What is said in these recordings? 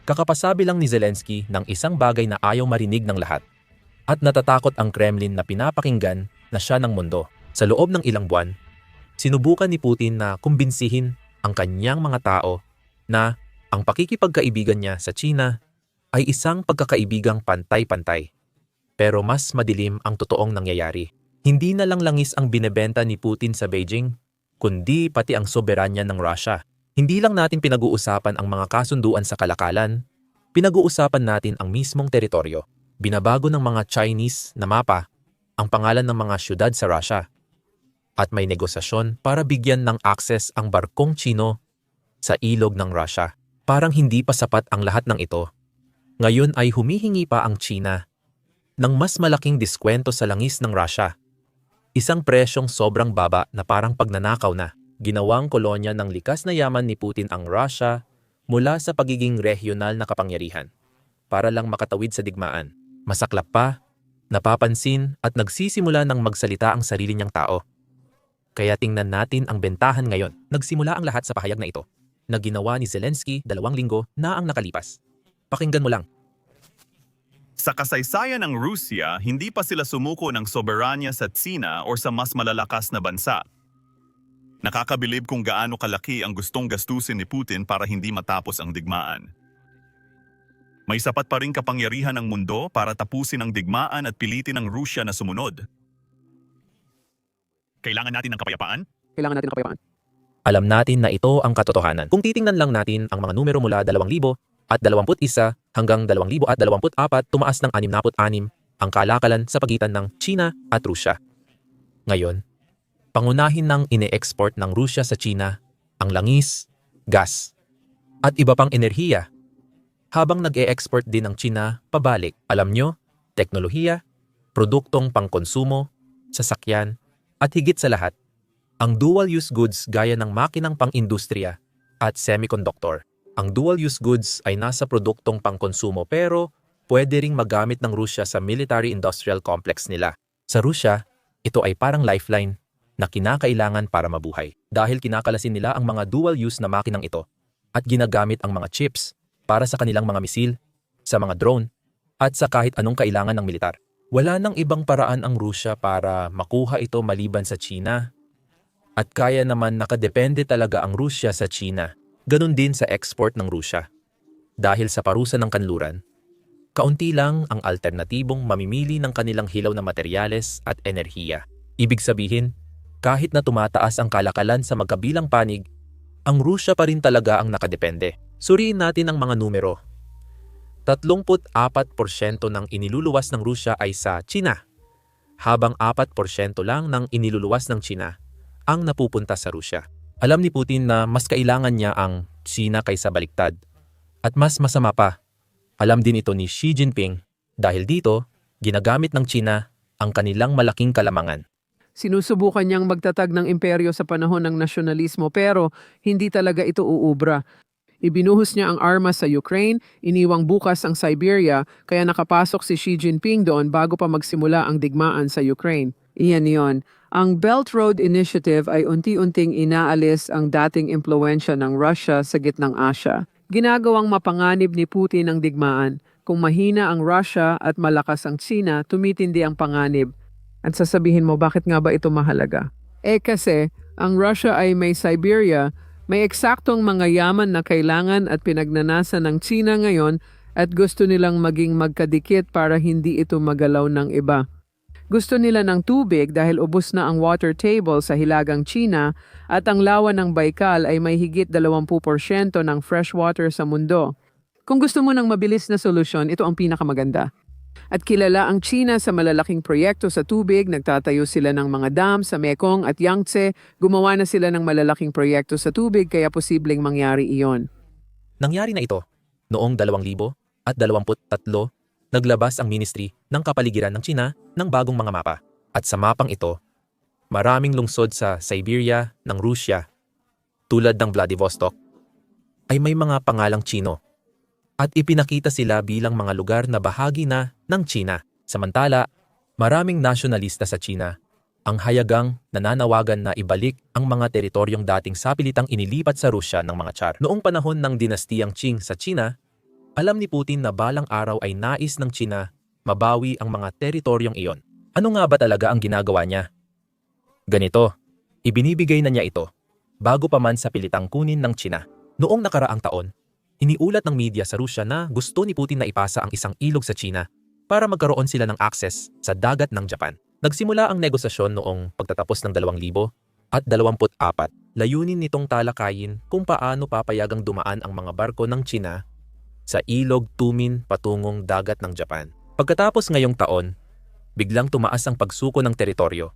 Kakapasabi lang ni Zelensky ng isang bagay na ayaw marinig ng lahat. At natatakot ang Kremlin na pinapakinggan na siya ng mundo. Sa loob ng ilang buwan, sinubukan ni Putin na kumbinsihin ang kanyang mga tao na ang pakikipagkaibigan niya sa China ay isang pagkakaibigang pantay-pantay. Pero mas madilim ang totoong nangyayari. Hindi na lang langis ang binebenta ni Putin sa Beijing, kundi pati ang soberanya ng Russia. Hindi lang natin pinag-uusapan ang mga kasunduan sa kalakalan, pinag-uusapan natin ang mismong teritoryo. Binabago ng mga Chinese na mapa ang pangalan ng mga syudad sa Russia. At may negosasyon para bigyan ng access ang barkong Chino sa ilog ng Russia. Parang hindi pa sapat ang lahat ng ito. Ngayon ay humihingi pa ang China ng mas malaking diskwento sa langis ng Russia. Isang presyong sobrang baba na parang pagnanakaw na. Ginawang kolonya ng likas na yaman ni Putin ang Russia mula sa pagiging regional na kapangyarihan para lang makatawid sa digmaan. Masaklap pa, napapansin at nagsisimula ng magsalita ang sarili niyang tao. Kaya tingnan natin ang bentahan ngayon. Nagsimula ang lahat sa pahayag na ito na ginawa ni Zelensky 2 linggo na ang nakalipas. Pakinggan mo lang. Sa kasaysayan ng Rusya, hindi pa sila sumuko ng soberanya sa Tsina o sa mas malalakas na bansa. Nakakabilib kung gaano kalaki ang gustong gastusin ni Putin para hindi matapos ang digmaan. May sapat pa ring kapangyarihan ng mundo para tapusin ang digmaan at pilitin ang Rusya na sumunod. Kailangan natin ng kapayapaan? Alam natin na ito ang katotohanan. Kung titingnan lang natin ang mga numero mula 2021 hanggang 2024, tumaas ng 66 ang kalakalan sa pagitan ng China at Rusya. Ngayon, pangunahin ng ine-export ng Rusya sa China ang langis, gas, at iba pang enerhiya. Habang nag-e-export din ng China pabalik, alam nyo, teknolohiya, produktong pangkonsumo, sasakyan, at higit sa lahat, ang dual-use goods gaya ng makinang pang-industriya at semiconductor. Ang dual-use goods ay nasa produktong pangkonsumo pero pwede ring magamit ng Rusya sa military-industrial complex nila. Sa Rusya, ito ay parang lifeline na kinakailangan para mabuhay dahil kinakalasin nila ang mga dual-use na makinang ito at ginagamit ang mga chips para sa kanilang mga misil, sa mga drone, at sa kahit anong kailangan ng militar. Wala nang ibang paraan ang Rusya para makuha ito maliban sa China. At kaya naman nakadepende talaga ang Rusya sa China. Ganon din sa export ng Rusya. Dahil sa parusa ng kanluran, kaunti lang ang alternatibong mamimili ng kanilang hilaw na materyales at enerhiya. Ibig sabihin, kahit na tumataas ang kalakalan sa magkabilang panig, ang Rusya pa rin talaga ang nakadepende. Suriin natin ang mga numero. 34% ng iniluluwas ng Rusya ay sa China, habang 4% lang ng iniluluwas ng China ang napupunta sa Rusya. Alam ni Putin na mas kailangan niya ang China kaysa baliktad. At mas masama pa, alam din ito ni Xi Jinping dahil dito, ginagamit ng China ang kanilang malaking kalamangan. Sinusubukan niyang magtatag ng imperyo sa panahon ng nasyonalismo pero hindi talaga ito uubra. Ibinuhos niya ang armas sa Ukraine, iniwang bukas ang Siberia, kaya nakapasok si Xi Jinping doon bago pa magsimula ang digmaan sa Ukraine. Iyan yon. Ang Belt Road Initiative ay unti-unting inaalis ang dating impluensya ng Russia sa gitnang Asya. Ginagawang mapanganib ni Putin ang digmaan. Kung mahina ang Russia at malakas ang China, tumitindi ang panganib. At sasabihin mo, bakit nga ba ito mahalaga? Kasi, ang Russia ay may Siberia, may eksaktong mga yaman na kailangan at pinagnanasa ng China ngayon at gusto nilang maging magkadikit para hindi ito magalaw ng iba. Gusto nila ng tubig dahil ubos na ang water table sa hilagang China at ang lawa ng Baikal ay may higit 20% ng fresh water sa mundo. Kung gusto mo ng mabilis na solusyon, ito ang pinakamaganda. At kilala ang China sa malalaking proyekto sa tubig, nagtatayo sila ng mga dam sa Mekong at Yangtze, gumawa na sila ng malalaking proyekto sa tubig kaya posibleng mangyari iyon. Nangyari na ito noong 2023, naglabas ang Ministry ng Kapaligiran ng China ng bagong mga mapa. At sa mapang ito, maraming lungsod sa Siberia ng Rusya, tulad ng Vladivostok, ay may mga pangalang Chino. At ipinakita sila bilang mga lugar na bahagi na ng China. Samantala, maraming nasyonalista sa China ang hayagang nananawagan na ibalik ang mga teritoryong dating sapilitang inilipat sa Rusya ng mga Tsar. Noong panahon ng dinastiyang Qing sa China, Alam ni Putin na balang araw ay nais ng China mabawi ang mga teritoryong iyon. Ano nga ba talaga ang ginagawa niya? Ganito, ibinibigay na niya ito bago pa man sa pilitang kunin ng China. Noong nakaraang taon, iniulat ng media sa Rusya na gusto ni Putin na ipasa ang isang ilog sa China para magkaroon sila ng access sa dagat ng Japan. Nagsimula ang negosasyon noong pagtatapos ng 2024. Layunin nitong talakayin kung paano papayagang dumaan ang mga barko ng China sa ilog Tumin patungong dagat ng Japan. Pagkatapos ngayong taon, biglang tumaas ang pagsuko ng teritoryo.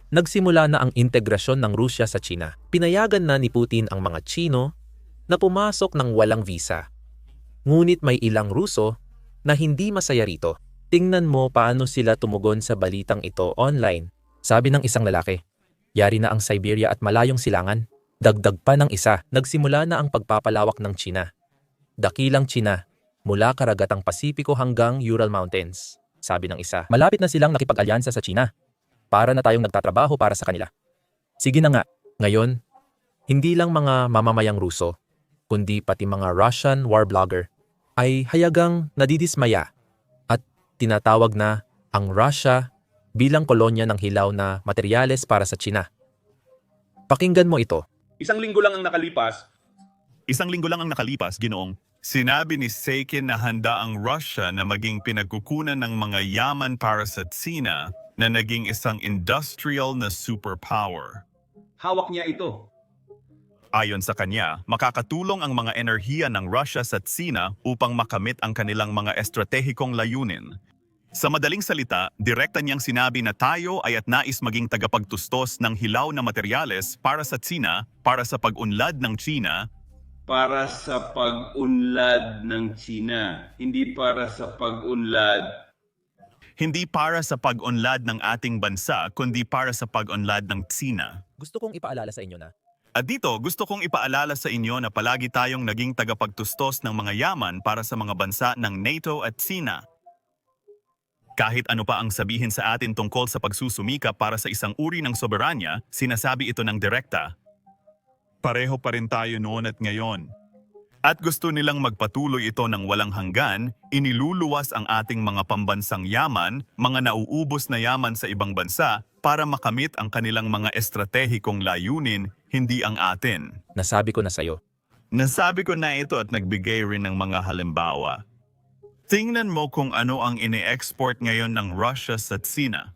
Nagsimula na ang integrasyon ng Rusya sa China. Pinayagan na ni Putin ang mga Chino na pumasok ng walang visa. Ngunit may ilang Ruso na hindi masaya rito. Tingnan mo paano sila tumugon sa balitang ito online. Sabi ng isang lalaki, yari na ang Siberia at malayong silangan. Dagdag pa ng isa, nagsimula na ang pagpapalawak ng China. Dakilang China, mula karagatang Pasipiko hanggang Ural Mountains. Sabi ng isa, malapit na silang nakipag-alyansa sa China. Para na tayong nagtatrabaho para sa kanila. Sige na nga, ngayon, hindi lang mga mamamayang Ruso, kundi pati mga Russian war blogger ay hayagang nadidismaya at tinatawag na ang Russia bilang kolonya ng hilaw na materyales para sa China. Pakinggan mo ito. Isang linggo lang ang nakalipas. Ginoong. Sinabi ni Saikin na handa ang Russia na maging pinagkukunan ng mga yaman para sa China na naging isang industrial na superpower. Hawak niya ito. Ayon sa kanya, makakatulong ang mga enerhiya ng Russia sa China upang makamit ang kanilang mga estratehikong layunin. Sa madaling salita, direkta niyang sinabi na tayo ay at nais maging tagapagtustos ng hilaw na materyales para sa China, para sa pag-unlad ng China, Para sa pag-unlad ng China, hindi para sa pag-unlad. hindi para sa pag-unlad ng ating bansa, kundi para sa pag-unlad ng China. Gusto kong ipaalala sa inyo na At dito, gusto kong ipaalala sa inyo na palagi tayong naging tagapagtustos ng mga yaman para sa mga bansa ng NATO at China. Kahit ano pa ang sabihin sa atin tungkol sa pagsusumika para sa isang uri ng soberanya, sinasabi ito ng direkta. Pareho pa rin tayo noon at ngayon. At gusto nilang magpatuloy ito ng walang hanggan, iniluluwas ang ating mga pambansang yaman, mga nauubos na yaman sa ibang bansa, para makamit ang kanilang mga estratehikong layunin, hindi ang atin. nasabi ko na sa'yo. Nasabi ko na ito at nagbigay rin ng mga halimbawa. Tingnan mo kung ano ang ine-export ngayon ng Russia sa China.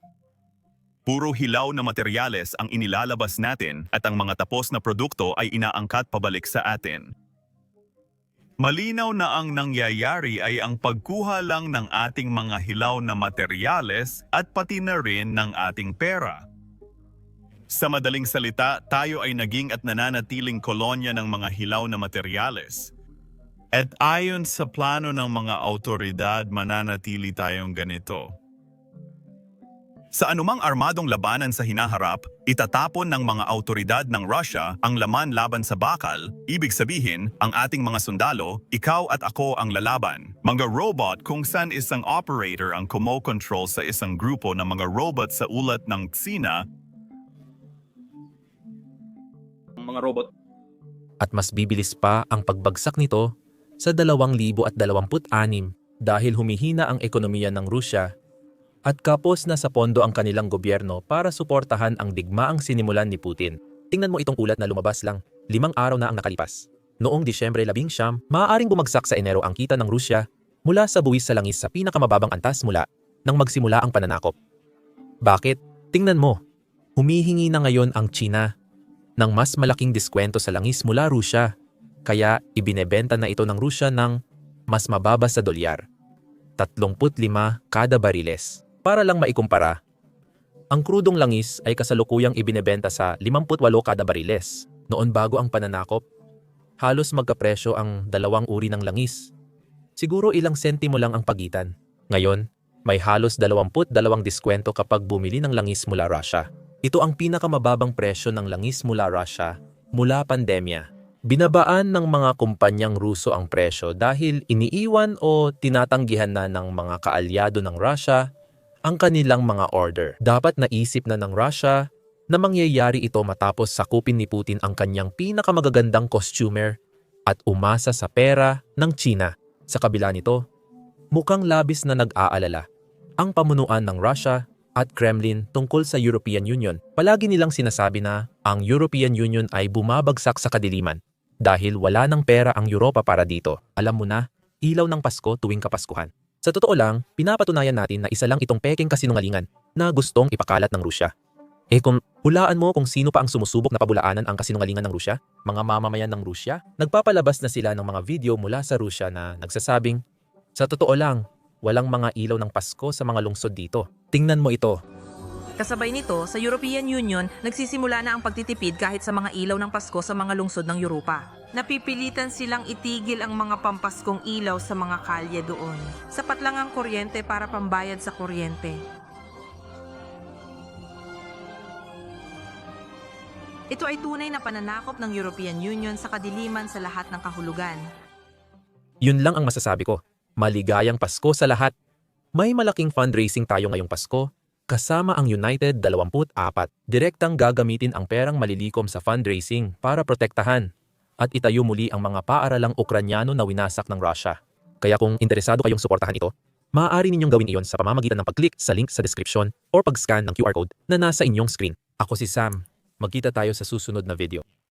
Puro hilaw na materyales ang inilalabas natin at ang mga tapos na produkto ay inaangkat pabalik sa atin. Malinaw na ang nangyayari ay ang pagkuha lang ng ating mga hilaw na materyales at pati na rin ng ating pera. Sa madaling salita, tayo ay naging at nananatiling kolonya ng mga hilaw na materyales. At ayon sa plano ng mga autoridad, mananatili tayong ganito. Sa anumang armadong labanan sa hinaharap, itatapon ng mga autoridad ng Russia ang laman laban sa bakal, ibig sabihin, ang ating mga sundalo, ikaw at ako ang lalaban. Mga robot kung saan isang operator ang kumokontrol sa isang grupo ng mga robot sa ulat ng China, Mga robot. At mas bibilis pa ang pagbagsak nito sa 2026 dahil humihina ang ekonomiya ng Rusya at kapos na sa pondo ang kanilang gobyerno para suportahan ang digmaang sinimulan ni Putin. Tingnan mo itong ulat na lumabas lang, 5 araw na ang nakalipas. Noong Disyembre 19, maaaring bumagsak sa Enero ang kita ng Rusya mula sa buwis sa langis sa pinakamababang antas mula nang magsimula ang pananakop. Bakit? Tingnan mo, humihingi na ngayon ang China ng mas malaking diskwento sa langis mula Rusya, kaya ibinebenta na ito ng Rusya ng mas mababa sa dolyar, 35 kada bariles. Para lang maikumpara, ang krudong langis ay kasalukuyang ibinebenta sa 58 kada bariles. Noon bago ang pananakop, halos magkapresyo ang dalawang uri ng langis. Siguro ilang sentimo lang ang pagitan. Ngayon, may halos 22 diskwento kapag bumili ng langis mula Russia. Ito ang pinakamababang presyo ng langis mula Russia mula pandemya. Binabaan ng mga kumpanyang Ruso ang presyo dahil iniiwan o tinatanggihan na ng mga kaalyado ng Russia ang kanilang mga order. Dapat naisip na ng Russia na mangyayari ito matapos sakupin ni Putin ang kanyang pinakamagagandang customer at umasa sa pera ng China. Sa kabila nito, mukhang labis na nag-aalala ang pamunuan ng Russia at Kremlin tungkol sa European Union. Palagi nilang sinasabi na ang European Union ay bumabagsak sa kadiliman dahil wala ng pera ang Europa para dito. Alam mo na, ilaw ng Pasko tuwing Kapaskuhan. Sa totoo lang, pinapatunayan natin na isa lang itong peking kasinungalingan na gustong ipakalat ng Rusya. Kung hulaan mo kung sino pa ang sumusubok na pabulaanan ang kasinungalingan ng Rusya, mga mamamayan ng Rusya, nagpapalabas na sila ng mga video mula sa Rusya na nagsasabing, sa totoo lang, walang mga ilaw ng Pasko sa mga lungsod dito. Tingnan mo ito. Kasabay nito, sa European Union, nagsisimula na ang pagtitipid kahit sa mga ilaw ng Pasko sa mga lungsod ng Europa. Napipilitan silang itigil ang mga pampaskong ilaw sa mga kalye doon. Sapat lang ang kuryente para pambayad sa kuryente. Ito ay tunay na pananakop ng European Union sa kadiliman sa lahat ng kahulugan. Yun lang ang masasabi ko. Maligayang Pasko sa lahat. May malaking fundraising tayo ngayong Pasko, kasama ang United 24. Direktang gagamitin ang perang malilikom sa fundraising para protektahan at itayo muli ang mga paaralang Ukranyano na winasak ng Russia. Kaya kung interesado kayong suportahan ito, maaari ninyong gawin iyon sa pamamagitan ng pag-click sa link sa description o pag-scan ng QR code na nasa inyong screen. Ako si Sam. Magkita tayo sa susunod na video.